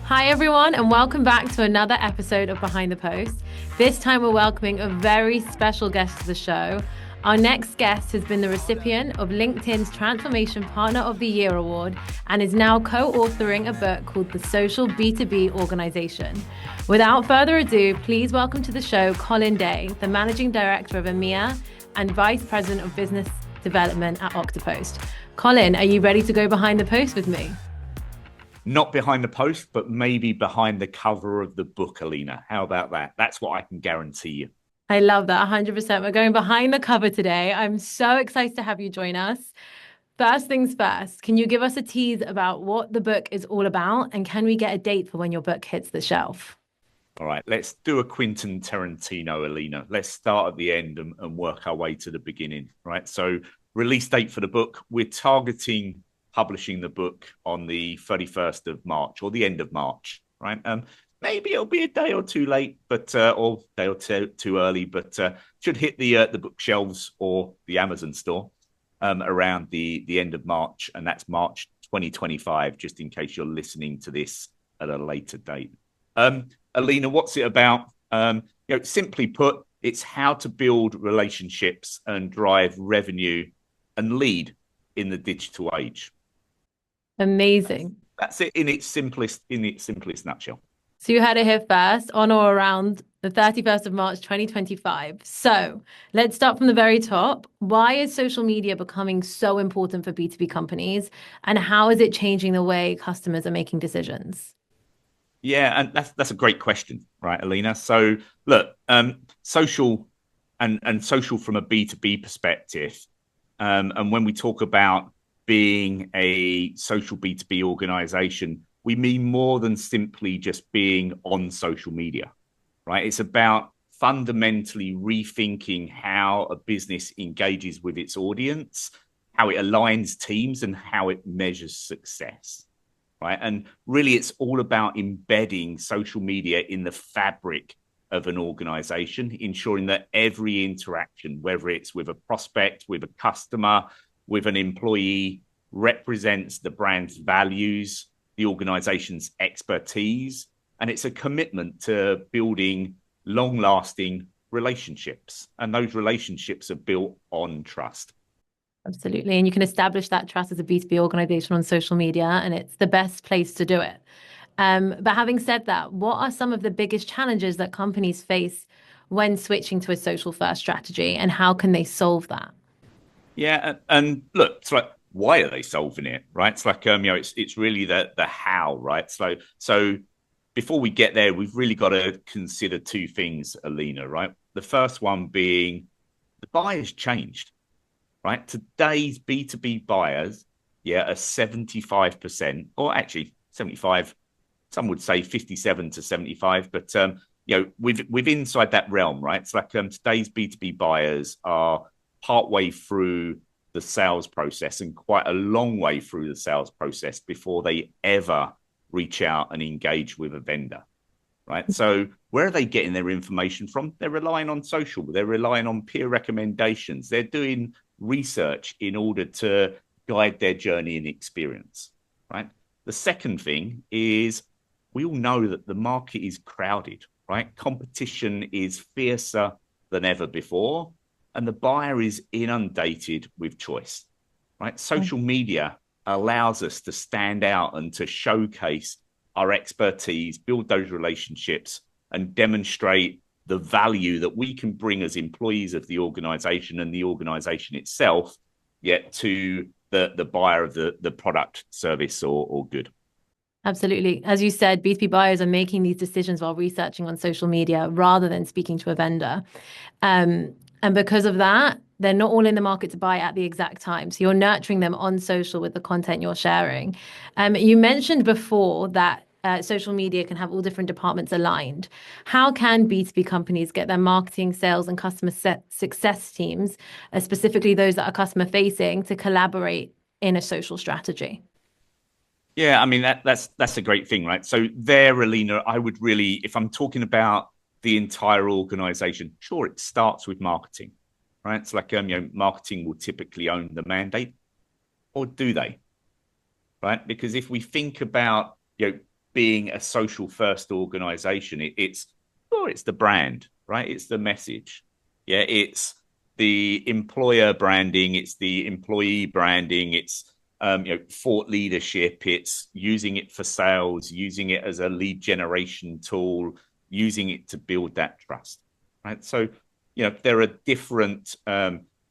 Hi, everyone, and welcome back to another episode of Behind the Post. This time, we're welcoming a very special guest to the show. Our next guest has been the recipient of LinkedIn's Transformation Partner of the Year award and is now co-authoring a book called the Social B2B Organization. Without further ado, please welcome to the show Colin Day, the Managing Director of EMEA and Vice President of Business Development at Oktopost. Colin, are you ready to go behind the post with me? Not behind the post, but maybe behind the cover of the book, Alina. How about that? That's what I can guarantee you. I love that 100%. We're going behind the cover today. I'm so excited to have you join us. First things first, can you give us a tease about what the book is all about? And can we get a date for when your book hits the shelf? All right, let's do a Quentin Tarantino, Alina. Let's start at the end and work our way to the beginning, right? So release date for the book, we're targeting publishing the book on the 31st of March or the end of March, right? Maybe it'll be a day or two late, but or a day or two too early, but should hit the bookshelves or the Amazon store around the end of March, and that's March 2025. Just in case you're listening to this at a later date. Alina, what's it about? Simply put, it's how to build relationships and drive revenue and lead in the digital age. Amazing. That's it in its simplest nutshell. So you had it here first on or around the 31st of March, 2025. So let's start from the very top. Why is social media becoming so important for B2B companies? And how is it changing the way customers are making decisions? Yeah, and that's a great question, right, Alina? So look, social and social from a B2B perspective, and when we talk about being a social B2B organization, we mean more than simply just being on social media, right? It's about fundamentally rethinking how a business engages with its audience, how it aligns teams, and how it measures success, right? And really, it's all about embedding social media in the fabric of an organization, ensuring that every interaction, whether it's with a prospect, with a customer, with an employee, represents the brand's values, the organization's expertise, and it's a commitment to building long-lasting relationships. And those relationships are built on trust. Absolutely. And you can establish that trust as a B2B organization on social media, and it's the best place to do it. But having said that, what are some of the biggest challenges that companies face when switching to a social first strategy, and how can they solve that? Yeah, and look, it's like, why are they solving it, right? It's like, it's really the how, right? So before we get there, we've really got to consider two things, Alina, right? The first one being the buyer's changed, right? Today's B2B buyers, are 75%, or actually 75, some would say 57 to 75, but with inside that realm, right? It's like today's B2B buyers are partway through the sales process and quite a long way through the sales process before they ever reach out and engage with a vendor, right? So where are they getting their information from? They're relying on social. They're relying on peer recommendations. They're doing research in order to guide their journey and experience, right? The second thing is we all know that the market is crowded, right? Competition is fiercer than ever before, and the buyer is inundated with choice, right? Social media allows us to stand out and to showcase our expertise, build those relationships, and demonstrate the value that we can bring as employees of the organization and the organization itself, yet to the buyer of the product, service, or good. Absolutely. As you said, B2B buyers are making these decisions while researching on social media rather than speaking to a vendor. And because of that, they're not all in the market to buy at the exact time. So you're nurturing them on social with the content you're sharing. You mentioned before that social media can have all different departments aligned. How can B2B companies get their marketing, sales, and customer success teams, specifically those that are customer facing, to collaborate in a social strategy? Yeah, I mean, that's a great thing, right? So there, Alina, I would really, if I'm talking about the entire organization, sure, it starts with marketing, right? It's like, marketing will typically own the mandate, or do they? Right? Because if we think about, being a social first organization, it's the brand, right? It's the message. Yeah, it's the employer branding, it's the employee branding, it's thought leadership, it's using it for sales, using it as a lead generation tool, using it to build that trust, right? So, there are different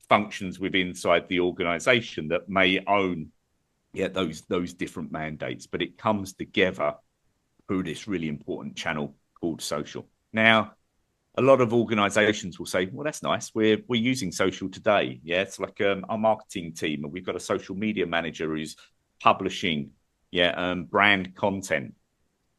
functions within inside the organization that may own those different mandates, but it comes together through this really important channel called social. Now, a lot of organizations will say, well, that's nice. We're using social today. Yeah, it's like our marketing team, and we've got a social media manager who's publishing brand content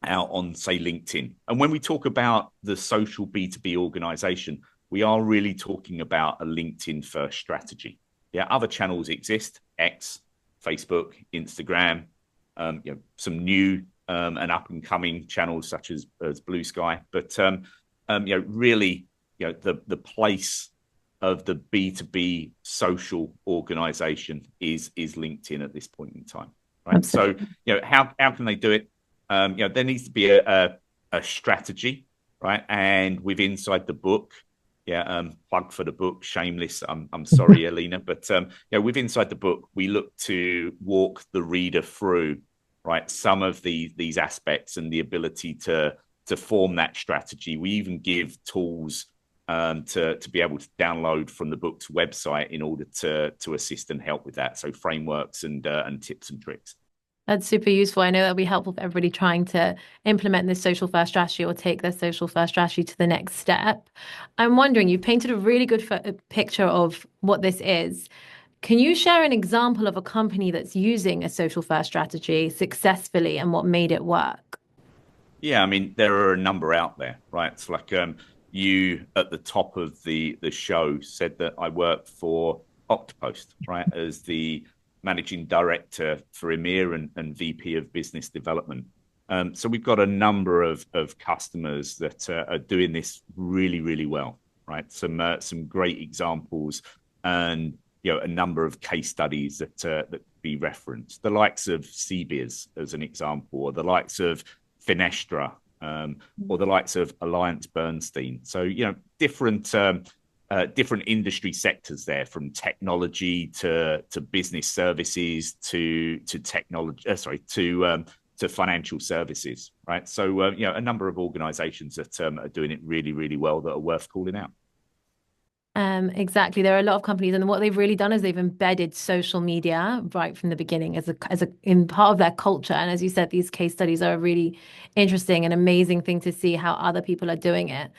out on, say, LinkedIn. And when we talk about the social B2B organization, we are really talking about a LinkedIn first strategy. Yeah, other channels exist, X, Facebook, Instagram, some new and up and coming channels such as Blue Sky. But really, the place of the B2B social organization is LinkedIn at this point in time, right? Absolutely. So, how can they do it? There needs to be a strategy, right? And with inside the book, plug for the book, shameless. I'm sorry, Alina, but with inside the book, we look to walk the reader through, right, some of these aspects and the ability to form that strategy. We even give tools to be able to download from the book's website in order to assist and help with that. So frameworks and tips and tricks. That's super useful. I know that'll be helpful for everybody trying to implement this social first strategy or take their social first strategy to the next step. I'm wondering, you painted a really good picture of what this is. Can you share an example of a company that's using a social first strategy successfully and what made it work? Yeah, I mean, there are a number out there, right? It's like you at the top of the show said that I work for Oktopost, right, as the managing director for EMEA and VP of business development. So we've got a number of customers that are doing this really, really well, right? Some great examples and a number of case studies that be referenced. The likes of CBiz as an example, or the likes of Finestra, or the likes of Alliance Bernstein. So different industry sectors there, from technology to business services to technology. To financial services, right? So a number of organisations that are doing it really, really well that are worth calling out. Exactly. There are a lot of companies, and what they've really done is they've embedded social media right from the beginning as in part of their culture. And as you said, these case studies are a really interesting and amazing thing to see how other people are doing it.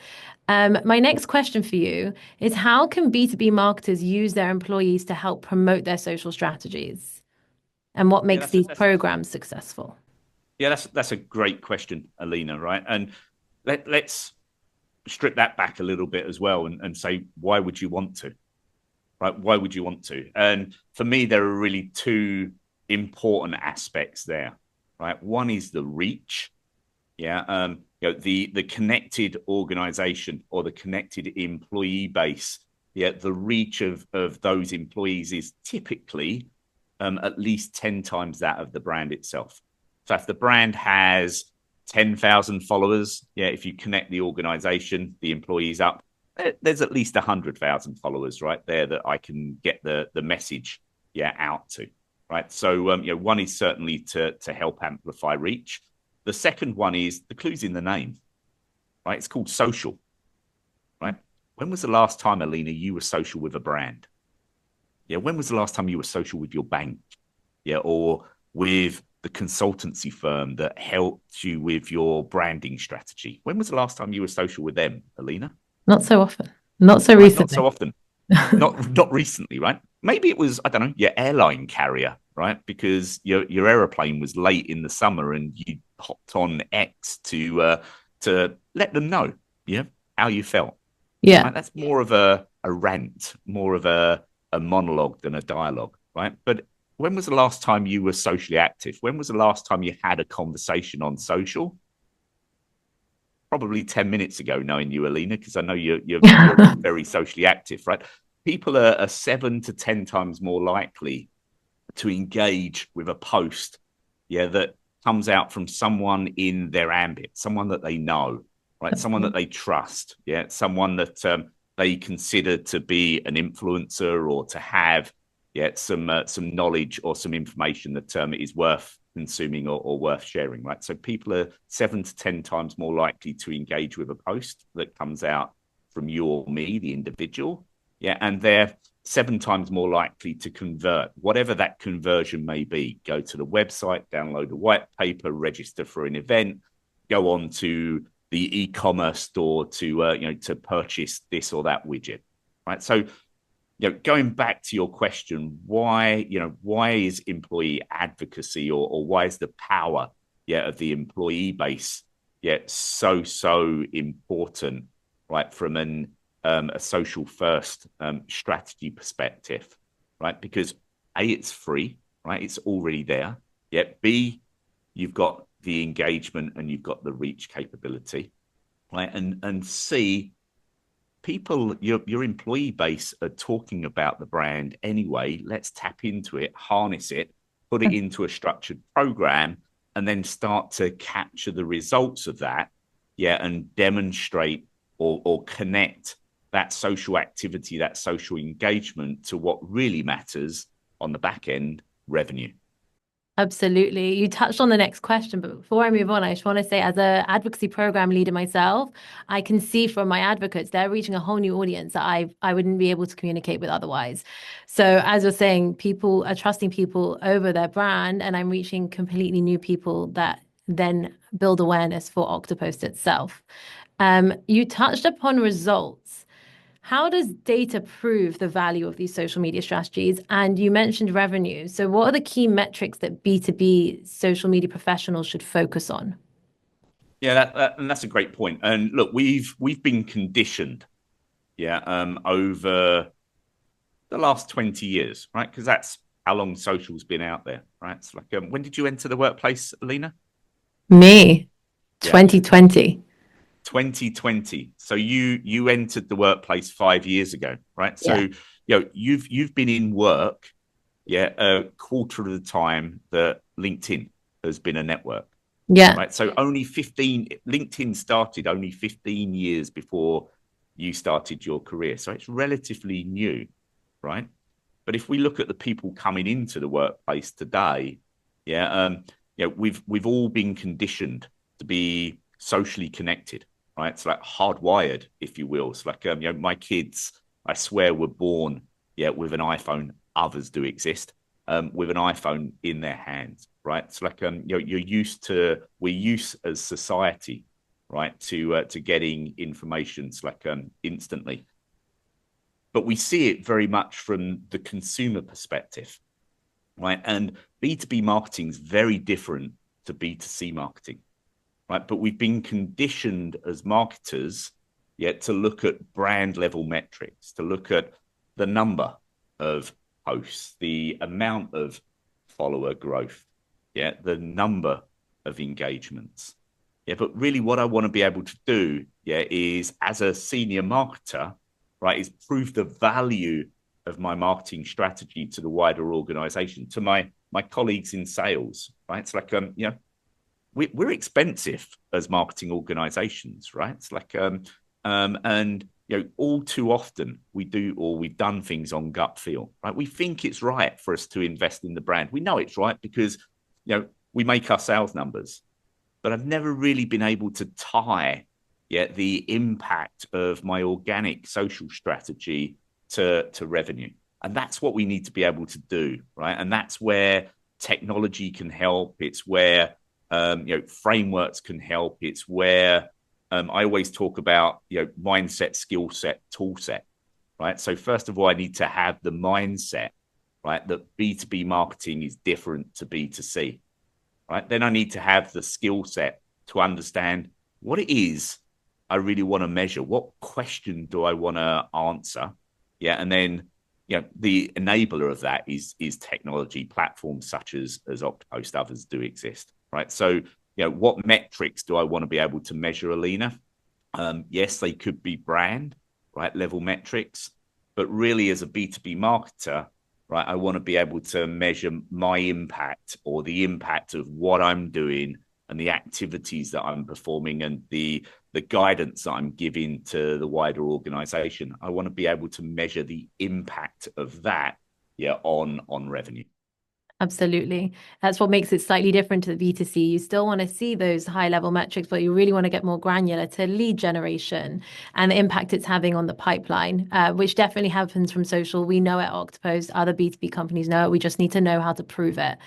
My next question for you is, how can B2B marketers use their employees to help promote their social strategies? And what makes these programs successful? Yeah, that's a great question, Alina, right? And let's strip that back a little bit as well and say, why would you want to, right? Why would you want to? And for me, there are really two important aspects there, right? One is the reach. Yeah. The connected organization or the connected employee base. Yeah. The reach of those employees is typically at least 10 times that of the brand itself. So if the brand has 10,000 followers, if you connect the organization, the employees up, there's at least 100,000 followers right there that I can get the message out to, right? So one is certainly to help amplify reach. The second one is the clue's in the name, right? It's called social, right? When was the last time, Alina, you were social with a brand? Yeah, when was the last time you were social with your bank? Yeah, or with the consultancy firm that helped you with your branding strategy? When was the last time you were social with them, Alina? Not so often. Not so recently. Not so often. not recently, right? Maybe it was, I don't know, your airline carrier, right? Because your aeroplane was late in the summer and you hopped on X to let them know, how you felt. Yeah. Right? That's more of a rant, more of a monologue than a dialogue, right? But when was the last time you were socially active? When was the last time you had a conversation on social? Probably 10 minutes ago, knowing you, Alina, because I know you're very socially active, right? People are 7 to 10 times more likely to engage with a post, that comes out from someone in their ambit, someone that they know, right? Someone that they trust, yeah, someone that they consider to be an influencer or to have, yeah, some knowledge or some information that is worth consuming or worth sharing, right? So people are 7 to 10 times more likely to engage with a post that comes out from you or me, the individual, yeah, and they're 7 times more likely to convert, whatever that conversion may be. Go to the website, download a white paper, register for an event, go on to the e-commerce store to purchase this or that widget, right? So, going back to your question, why is employee advocacy or why is the power, of the employee base, so important, right, from a social first strategy perspective, right? Because A, it's free, right? It's already there. Yeah. B, you've got the engagement and you've got the reach capability, right? And C, people, your employee base are talking about the brand anyway. Let's tap into it, harness it, put it into a structured program, and then start to capture the results of that, and demonstrate or connect that social activity, that social engagement to what really matters on the back end, revenue. Absolutely. You touched on the next question, but before I move on, I just want to say, as a advocacy program leader myself, I can see from my advocates, they're reaching a whole new audience that I wouldn't be able to communicate with otherwise. So as you're saying, people are trusting people over their brand, and I'm reaching completely new people that then build awareness for Oktopost itself. You touched upon results. How does data prove the value of these social media strategies? And you mentioned revenue. So what are the key metrics that B2B social media professionals should focus on? Yeah, and that's a great point. And look, we've been conditioned, over the last 20 years, right? Because that's how long social's been out there, right? It's like, when did you enter the workplace, Alina? Me, Yeah, 2020. 2020. So you entered the workplace 5 years ago, right? So Yeah. you've been in work, a quarter of the time that LinkedIn has been a network, Yeah. right? So LinkedIn started only 15 years before you started your career. So it's relatively new, right? But if we look at the people coming into the workplace today, we've all been conditioned to be socially connected, right? It's like hardwired, if you will. It's like my kids, I swear, were born, with an iPhone. Others do exist, with an iPhone in their hands, right? It's like we're used as society, right, to getting information, it's like instantly. But we see it very much from the consumer perspective, right? And B2B marketing is very different to B2C marketing, right? But we've been conditioned as marketers, to look at brand level metrics, to look at the number of posts, the amount of follower growth, the number of engagements. But really what I want to be able to do, is as a senior marketer, right, is prove the value of my marketing strategy to the wider organization, to my colleagues in sales, right? It's like, we're expensive as marketing organizations, right? It's like, and all too often we've done things on gut feel, right? We think it's right for us to invest in the brand. We know it's right because, we make our sales numbers, but I've never really been able to tie the impact of my organic social strategy to revenue. And that's what we need to be able to do, right? And that's where technology can help. It's where frameworks can help. It's where I always talk about mindset, skill set, tool set, right? So first of all, I need to have the mindset, right, that B2B marketing is different to B2C, right? Then I need to have the skill set to understand what it is I really want to measure. What question do I want to answer? And then the enabler of that is technology platforms such as Oktopost. Others do exist, right? So what metrics do I want to be able to measure, Alina? Yes, they could be brand, right, level metrics, but really as a B2B marketer, right? I want to be able to measure my impact or the impact of what I'm doing and the activities that I'm performing and the guidance that I'm giving to the wider organization. I want to be able to measure the impact of that, yeah, on revenue. Absolutely. That's what makes it slightly different to the B2C. You still want to see those high level metrics, but you really want to get more granular to lead generation and the impact it's having on the pipeline, which definitely happens from social. We know at Oktopost, other B2B companies know it. We just need to know how to prove it.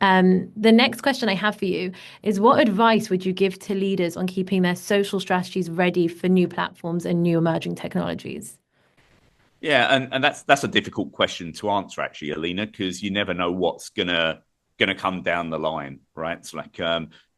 The next question I have for you is, what advice would you give to leaders on keeping their social strategies ready for new platforms and new emerging technologies? Yeah, and that's a difficult question to answer actually, Alina, because you never know what's gonna come down the line, right? It's like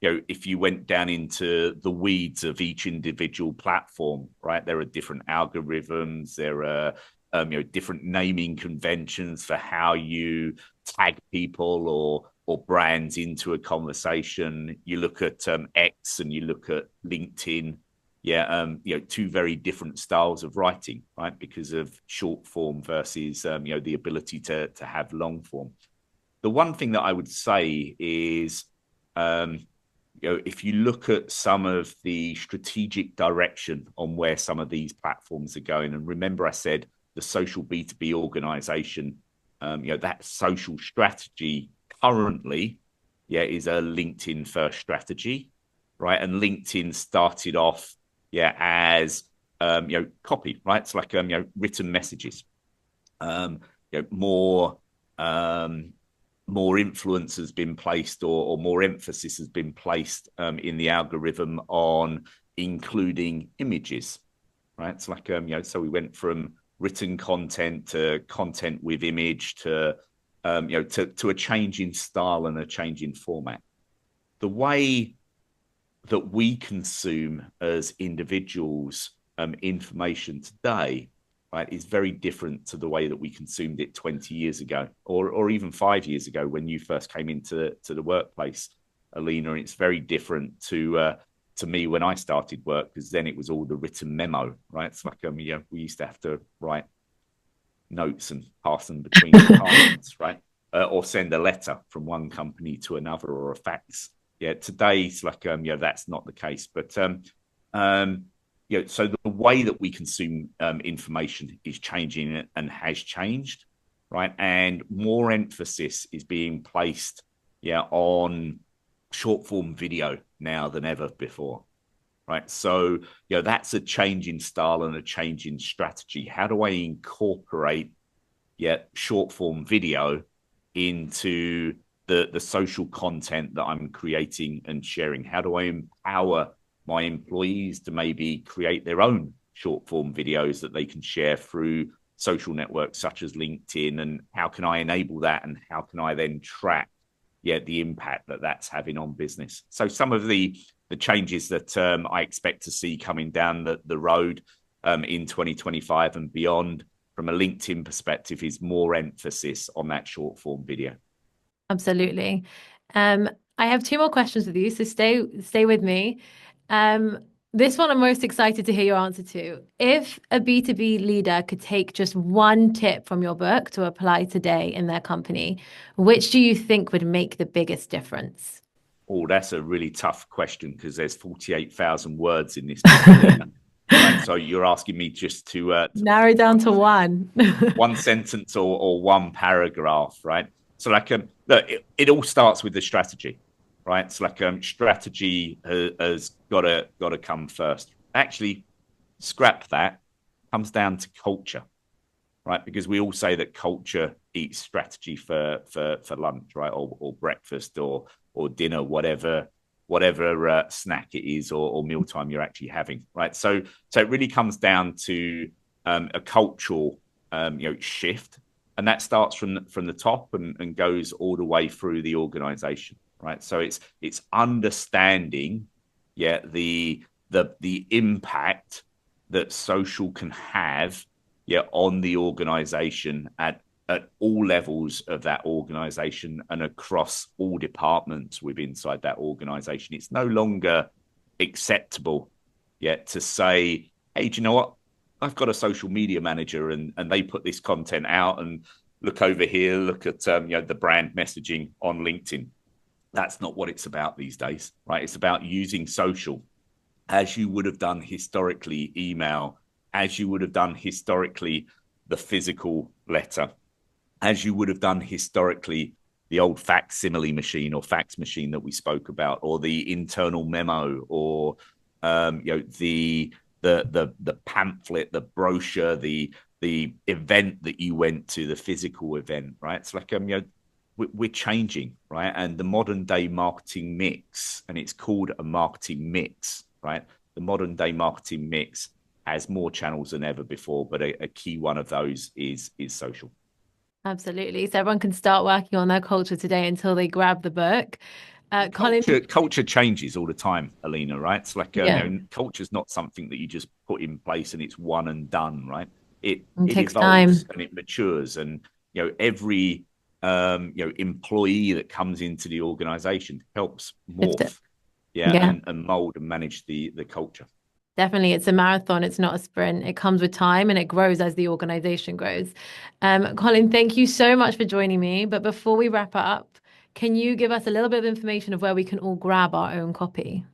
if you went down into the weeds of each individual platform, right? There are different algorithms, there are different naming conventions for how you tag people or brands into a conversation. You look at X and you look at LinkedIn, yeah, two very different styles of writing, right? Because of short form versus the ability to have long form. The one thing that I would say is, if you look at some of the strategic direction on where some of these platforms are going, and remember I said the Social B2B Organization, that social strategy currently, yeah, is a LinkedIn first strategy, right? And LinkedIn started off, yeah, as copy, right? It's like written messages, more more influence has been placed or more emphasis has been placed in the algorithm on including images, right? It's like so we went from written content to content with image to to a change in style and a change in format. The way that we consume as individuals information today, right, is very different to the way that we consumed it 20 years ago or even 5 years ago when you first came into the workplace, Alina. It's very different to me when I started work, because then it was all the written memo, right? It's like we used to have to write notes and pass them between departments, right? Or send a letter from one company to another or a fax. Yeah, today it's like that's not the case. But so the way that we consume information is changing and has changed, right? And more emphasis is being placed, yeah, on short form video now than ever before, right? So that's a change in style and a change in strategy. How do I incorporate, yeah, short form video into the social content that I'm creating and sharing? How do I empower my employees to maybe create their own short form videos that they can share through social networks such as LinkedIn? And how can I enable that? And how can I then track, yeah, the impact that that's having on business? So some of the changes that I expect to see coming down the road in 2025 and beyond from a LinkedIn perspective is more emphasis on that short form video. Absolutely. I have two more questions with you, so stay with me. This one I'm most excited to hear your answer to. If a B2B leader could take just one tip from your book to apply today in their company, which do you think would make the biggest difference? Oh, that's a really tough question because there's 48,000 words in this book, Alina. Right, so you're asking me just to Narrow down to one. one sentence or one paragraph, right? So like look, it all starts with the strategy, right? It's like strategy has got to come first. Actually, scrap that. Comes down to culture, right? Because we all say that culture eats strategy for lunch, right, or breakfast or dinner, whatever snack it is or mealtime you're actually having, right? So it really comes down to a cultural shift, and that starts from the top and goes all the way through the organization, right? So it's understanding, yeah, the impact that social can have, yeah, on the organization at all levels of that organization and across all departments within inside that organization. It's no longer acceptable yet to say, hey, do you know what? I've got a social media manager and they put this content out and look over here, look at the brand messaging on LinkedIn. That's not what it's about these days, right? It's about using social as you would have done historically email, as you would have done historically the physical letter, as you would have done historically the old facsimile machine or fax machine that we spoke about, or the internal memo, or the pamphlet, the brochure, the event that you went to, the physical event, right? It's like we're changing, right? And the modern day marketing mix, and it's called a marketing mix, right? The modern day marketing mix has more channels than ever before, but a key one of those is social. Absolutely. So everyone can start working on their culture today until they grab the book. Colin, Culture changes all the time, Alina, right? It's like yeah, culture is not something that you just put in place and it's one and done, right? it it it takes evolves time. and it matures, and every employee that comes into the organization helps It's morph, yeah, yeah, and mold and manage the culture. definitely. It's a marathon. It's not a sprint. It comes with time and it grows as the organization grows. Colin, thank you so much for joining me. But before we wrap up, can you give us a little bit of information of where we can all grab our own copy?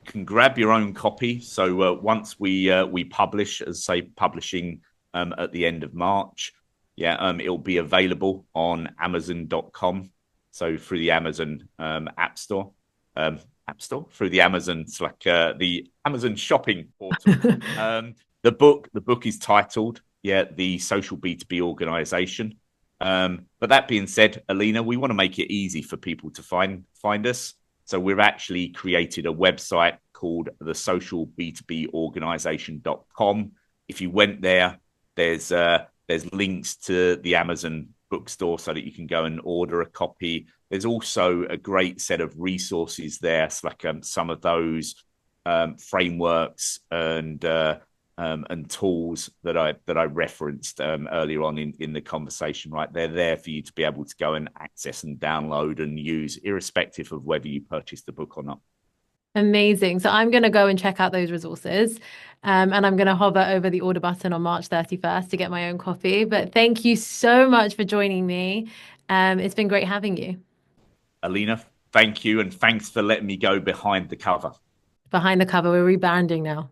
Can grab your own copy. So once we publish, as say publishing at the end of March, yeah, it'll be available on Amazon.com. So through the Amazon App Store, through the Amazon, it's like the Amazon shopping portal. The book is titled, yeah, the Social B2B Organization. But that being said, Alina, we want to make it easy for people to find us. So we've actually created a website called the Social B2B Organization.com. If you went there, there's links to the Amazon bookstore so that you can go and order a copy. There's also a great set of resources there. It's like some of those frameworks and tools that I referenced earlier on in the conversation, right? They're there for you to be able to go and access and download and use, irrespective of whether you purchase the book or not. Amazing. So I'm going to go and check out those resources. And I'm going to hover over the order button on March 31st to get my own copy. But thank you so much for joining me. It's been great having you. Alina, thank you, and thanks for letting me go behind the cover. Behind the cover, we're rebranding now.